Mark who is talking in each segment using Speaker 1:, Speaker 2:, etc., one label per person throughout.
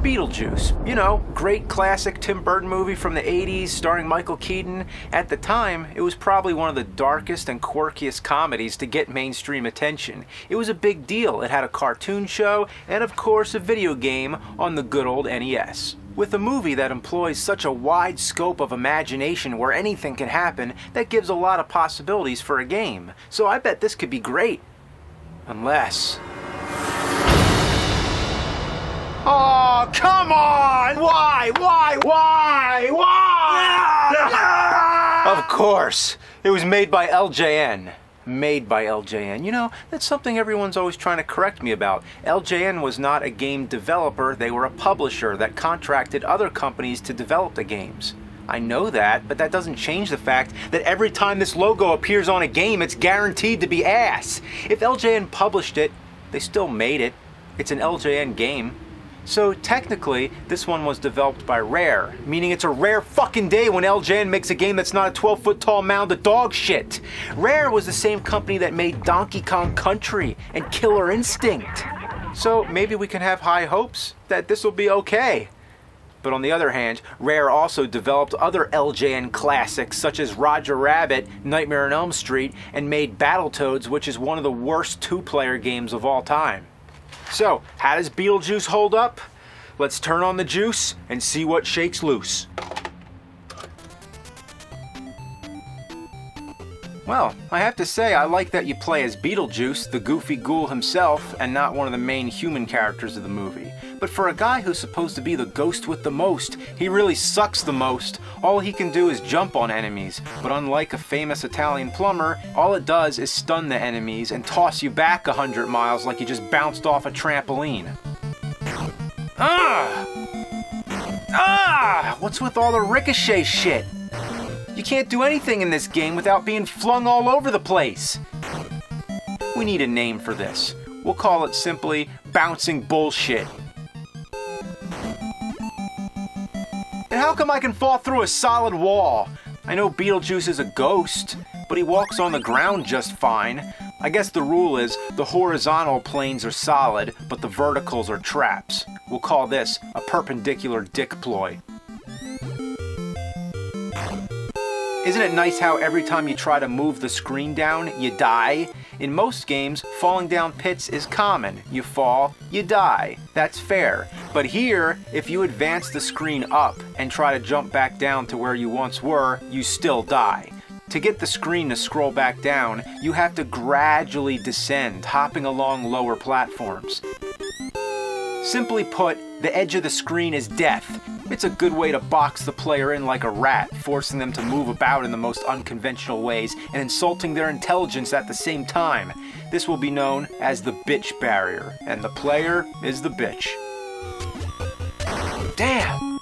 Speaker 1: Beetlejuice. You know, great classic Tim Burton movie from the 80s starring Michael Keaton. At the time, it was probably one of the darkest and quirkiest comedies to get mainstream attention. It was a big deal. It had a cartoon show and, of course, a video game on the good old NES. With a movie that employs such a wide scope of imagination where anything can happen, that gives a lot of possibilities for a game. So I bet this could be great. Unless... Oh, come on! Why? Of course! It was made by LJN. Made by LJN. You know, that's something everyone's always trying to correct me about. LJN was not a game developer, they were a publisher that contracted other companies to develop the games. I know that, but that doesn't change the fact that every time this logo appears on a game, it's guaranteed to be ass. If LJN published it, they still made it. It's an LJN game. So technically, this one was developed by Rare, meaning it's a rare fucking day when LJN makes a game that's not a 12-foot tall mound of dog shit. Rare was the same company that made Donkey Kong Country and Killer Instinct. So maybe we can have high hopes that this will be okay. But on the other hand, Rare also developed other LJN classics such as Roger Rabbit, Nightmare on Elm Street, and made Battletoads, which is one of the worst two-player games of all time. So, how does Beetlejuice hold up? Let's turn on the juice and see what shakes loose. Well, I have to say I like that you play as Beetlejuice, the goofy ghoul himself, and not one of the main human characters of the movie. But for a guy who's supposed to be the ghost with the most, he really sucks the most. All he can do is jump on enemies, but unlike a famous Italian plumber, all it does is stun the enemies and toss you back 100 miles like you just bounced off a trampoline. What's with all the ricochet shit? You can't do anything in this game without being flung all over the place. We need a name for this. We'll call it simply bouncing bullshit. And how come I can fall through a solid wall? I know Beetlejuice is a ghost, but he walks on the ground just fine. I guess the rule is the horizontal planes are solid, but the verticals are traps. We'll call this a perpendicular dick ploy. Isn't it nice how every time you try to move the screen down, you die? In most games, falling down pits is common. You fall, you die. That's fair. But here, if you advance the screen up and try to jump back down to where you once were, you still die. To get the screen to scroll back down, you have to gradually descend, hopping along lower platforms. Simply put, the edge of the screen is death. It's a good way to box the player in like a rat, forcing them to move about in the most unconventional ways and insulting their intelligence at the same time. This will be known as the bitch barrier, and the player is the bitch. Damn!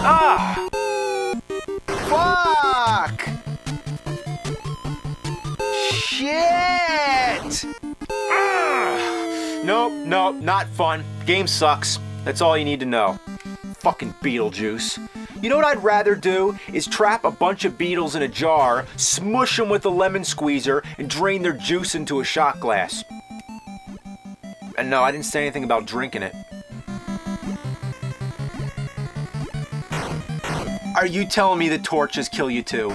Speaker 1: Ah! Fuck! Shit! Nope, not fun. Game sucks. That's all you need to know. Fucking Beetlejuice. You know what I'd rather do is trap a bunch of beetles in a jar, smush them with a lemon squeezer, and drain their juice into a shot glass. And no, I didn't say anything about drinking it. Are you telling me the torches kill you too?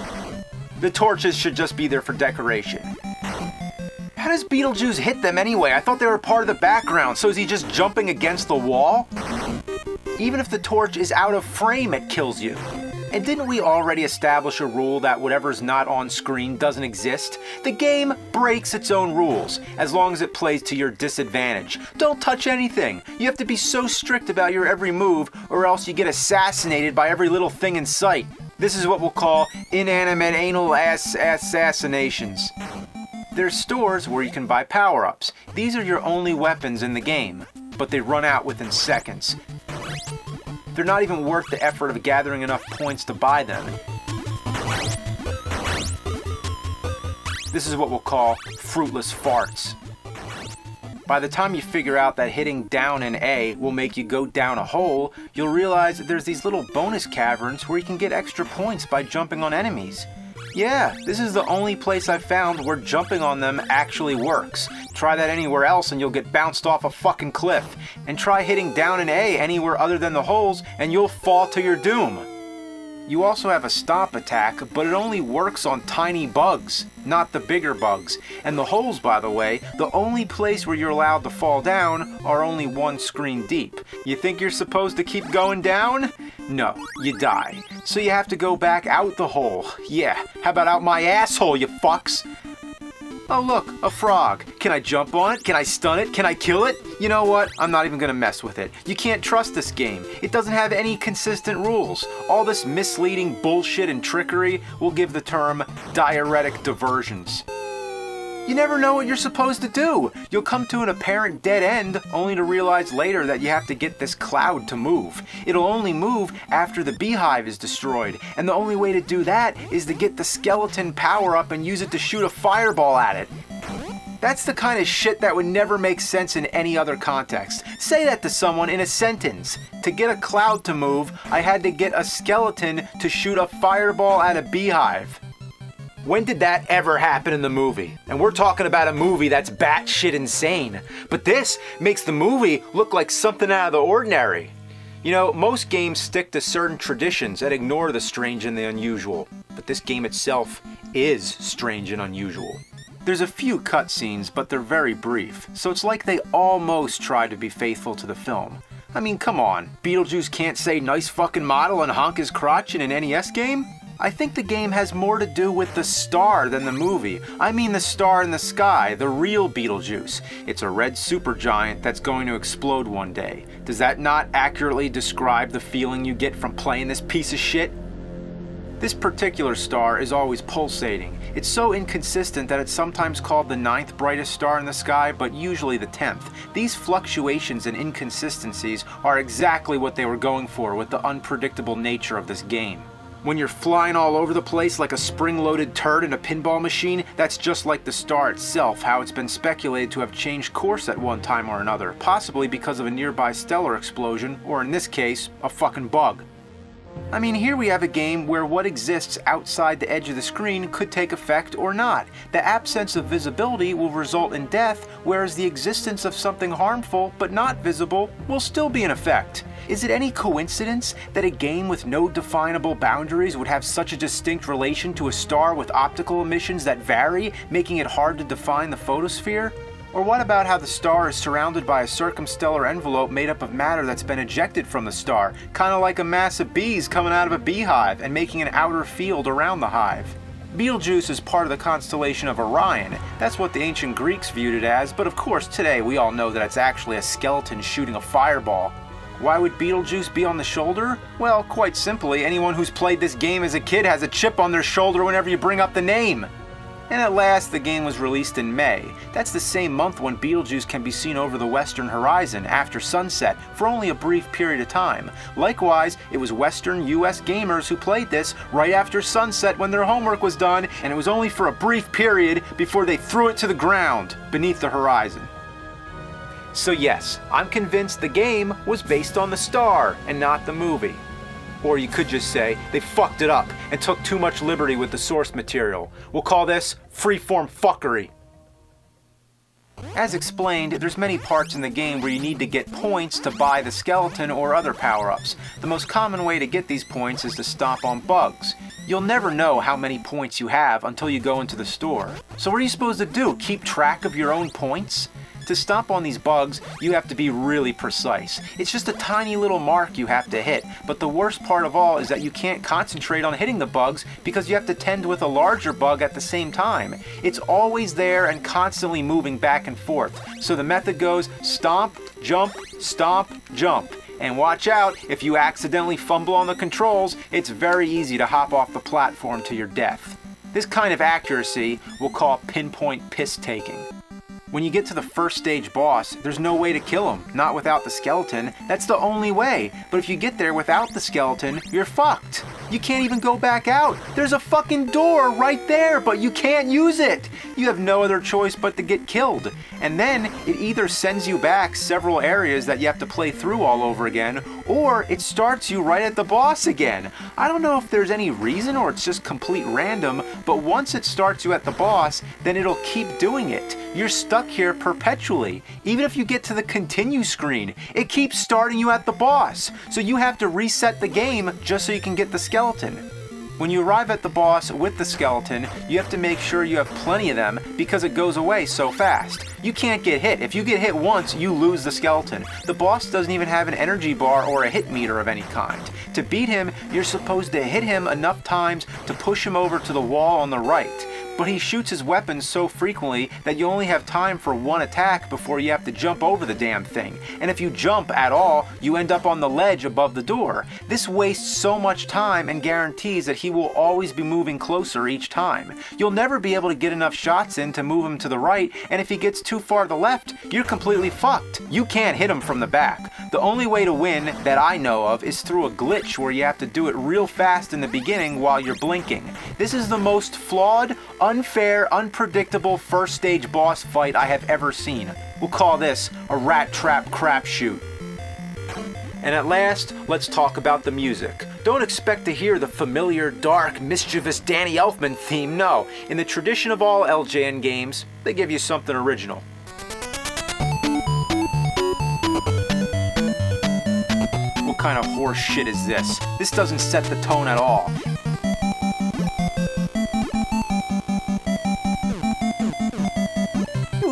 Speaker 1: The torches should just be there for decoration. How does Beetlejuice hit them anyway? I thought they were part of the background, so is he just jumping against the wall? Even if the torch is out of frame, it kills you. And didn't we already establish a rule that whatever's not on screen doesn't exist? The game breaks its own rules, as long as it plays to your disadvantage. Don't touch anything. You have to be so strict about your every move, or else you get assassinated by every little thing in sight. This is what we'll call inanimate anal assassinations. There's stores where you can buy power-ups. These are your only weapons in the game, but they run out within seconds. They're not even worth the effort of gathering enough points to buy them. This is what we'll call fruitless farts. By the time you figure out that hitting down in A will make you go down a hole, you'll realize that there's these little bonus caverns where you can get extra points by jumping on enemies. Yeah, this is the only place I've found where jumping on them actually works. Try that anywhere else and you'll get bounced off a fucking cliff. And try hitting down an A anywhere other than the holes and you'll fall to your doom. You also have a stomp attack, but it only works on tiny bugs, not the bigger bugs. And the holes, by the way, the only place where you're allowed to fall down are only one screen deep. You think you're supposed to keep going down? No, you die. So you have to go back out the hole. Yeah, how about out my asshole, you fucks? Oh look, a frog. Can I jump on it? Can I stun it? Can I kill it? You know what? I'm not even gonna mess with it. You can't trust this game. It doesn't have any consistent rules. All this misleading bullshit and trickery will give the term diuretic diversions. You never know what you're supposed to do. You'll come to an apparent dead end only to realize later that you have to get this cloud to move. It'll only move after the beehive is destroyed, and the only way to do that is to get the skeleton power up and use it to shoot a fireball at it. That's the kind of shit that would never make sense in any other context. Say that to someone in a sentence. To get a cloud to move, I had to get a skeleton to shoot a fireball at a beehive. When did that ever happen in the movie? And we're talking about a movie that's batshit insane. But this makes the movie look like something out of the ordinary. You know, most games stick to certain traditions and ignore the strange and the unusual. But this game itself is strange and unusual. There's a few cutscenes, but they're very brief, so it's like they almost tried to be faithful to the film. I mean, come on, Beetlejuice can't say nice fucking model and honk his crotch in an NES game? I think the game has more to do with the star than the movie. I mean the star in the sky, the real Beetlejuice. It's a red supergiant that's going to explode one day. Does that not accurately describe the feeling you get from playing this piece of shit? This particular star is always pulsating. It's so inconsistent that it's sometimes called the 9th brightest star in the sky, but usually the 10th. These fluctuations and inconsistencies are exactly what they were going for with the unpredictable nature of this game. When you're flying all over the place like a spring-loaded turd in a pinball machine, that's just like the star itself, how it's been speculated to have changed course at one time or another, possibly because of a nearby stellar explosion, or in this case, a fucking bug. I mean, here we have a game where what exists outside the edge of the screen could take effect or not. The absence of visibility will result in death, whereas the existence of something harmful but not visible will still be in effect. Is it any coincidence that a game with no definable boundaries would have such a distinct relation to a star with optical emissions that vary, making it hard to define the photosphere? Or what about how the star is surrounded by a circumstellar envelope made up of matter that's been ejected from the star, kind of like a mass of bees coming out of a beehive and making an outer field around the hive? Beetlejuice is part of the constellation of Orion. That's what the ancient Greeks viewed it as, but of course today we all know that it's actually a skeleton shooting a fireball. Why would Beetlejuice be on the shoulder? Well, quite simply, anyone who's played this game as a kid has a chip on their shoulder whenever you bring up the name. And at last, the game was released in May. That's the same month when Beetlejuice can be seen over the western horizon after sunset for only a brief period of time. Likewise, it was Western US gamers who played this right after sunset when their homework was done, and it was only for a brief period before they threw it to the ground beneath the horizon. So yes, I'm convinced the game was based on the star and not the movie. Or you could just say they fucked it up and took too much liberty with the source material. We'll call this freeform fuckery. As explained, there's many parts in the game where you need to get points to buy the skeleton or other power-ups. The most common way to get these points is to stomp on bugs. You'll never know how many points you have until you go into the store. So what are you supposed to do? Keep track of your own points? To stomp on these bugs, you have to be really precise. It's just a tiny little mark you have to hit, but the worst part of all is that you can't concentrate on hitting the bugs because you have to tend with a larger bug at the same time. It's always there and constantly moving back and forth. So the method goes stomp, jump, jump. And watch out, if you accidentally fumble on the controls, it's very easy to hop off the platform to your death. This kind of accuracy we'll call pinpoint piss-taking. When you get to the first stage boss, there's no way to kill him, not without the skeleton. That's the only way. But if you get there without the skeleton, you're fucked. You can't even go back out. There's a fucking door right there, but you can't use it. you have no other choice but to get killed. And then it either sends you back several areas that you have to play through all over again, or it starts you right at the boss again. I don't know if there's any reason or it's just complete random, but once it starts you at the boss, then it'll keep doing it. You're stuck here perpetually. Even if you get to the continue screen, it keeps starting you at the boss. So you have to reset the game just so you can get the skeleton. When you arrive at the boss with the skeleton, you have to make sure you have plenty of them because it goes away so fast. You can't get hit. If you get hit once, you lose the skeleton. The boss doesn't even have an energy bar or a hit meter of any kind. To beat him, you're supposed to hit him enough times to push him over to the wall on the right. But he shoots his weapons so frequently that you only have time for one attack before you have to jump over the damn thing. And if you jump at all, you end up on the ledge above the door. This wastes so much time and guarantees that he will always be moving closer each time. You'll never be able to get enough shots in to move him to the right, and if he gets too far to the left, you're completely fucked. You can't hit him from the back. The only way to win that I know of is through a glitch where you have to do it real fast in the beginning while you're blinking. This is the most flawed, unfair, unpredictable first stage boss fight I have ever seen. We'll call this a rat trap crapshoot. And at last, let's talk about the music. Don't expect to hear the familiar, dark, mischievous Danny Elfman theme, no. In the tradition of all LJN games, they give you something original. What kind of horse shit is this? This doesn't set the tone at all.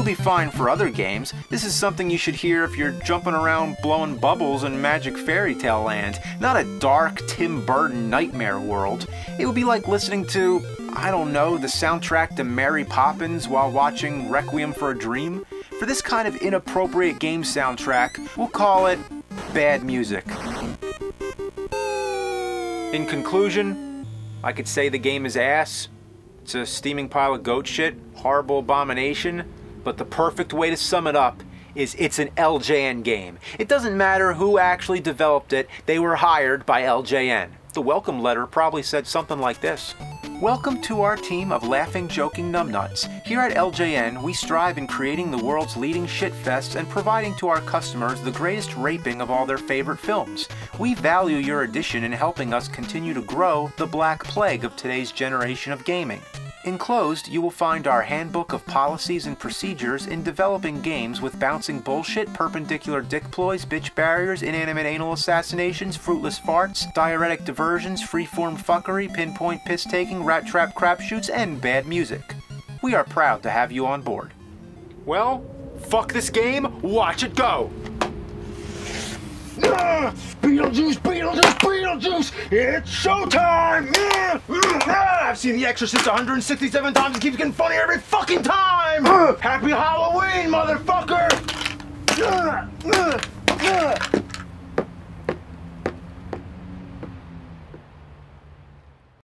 Speaker 1: Be fine for other games. This is something you should hear if you're jumping around blowing bubbles in Magic Fairy Tale Land, not a dark Tim Burton nightmare world. It would be like listening to, I don't know, the soundtrack to Mary Poppins while watching Requiem for a Dream. For this kind of inappropriate game soundtrack, we'll call it bad music. In conclusion, I could say the game is ass. It's a steaming pile of goat shit, horrible abomination. But the perfect way to sum it up is it's an LJN game. It doesn't matter who actually developed it, they were hired by LJN. The welcome letter probably said something like this. Welcome to our team of laughing, joking numbnuts. Here at LJN, we strive in creating the world's leading shitfests and providing to our customers the greatest raping of all their favorite films. We value your addition in helping us continue to grow the black plague of today's generation of gaming. Enclosed, you will find our handbook of policies and procedures in developing games with bouncing bullshit, perpendicular dick ploys, bitch barriers, inanimate anal assassinations, fruitless farts, diuretic diversions, freeform fuckery, pinpoint piss-taking, rat trap crapshoots, and bad music. We are proud to have you on board. Well, fuck this game, watch it go!
Speaker 2: Beetlejuice, Beetlejuice, Beetlejuice! It's showtime! I've seen The Exorcist 167 times. It keeps getting funnier every fucking time! Happy Halloween, motherfucker!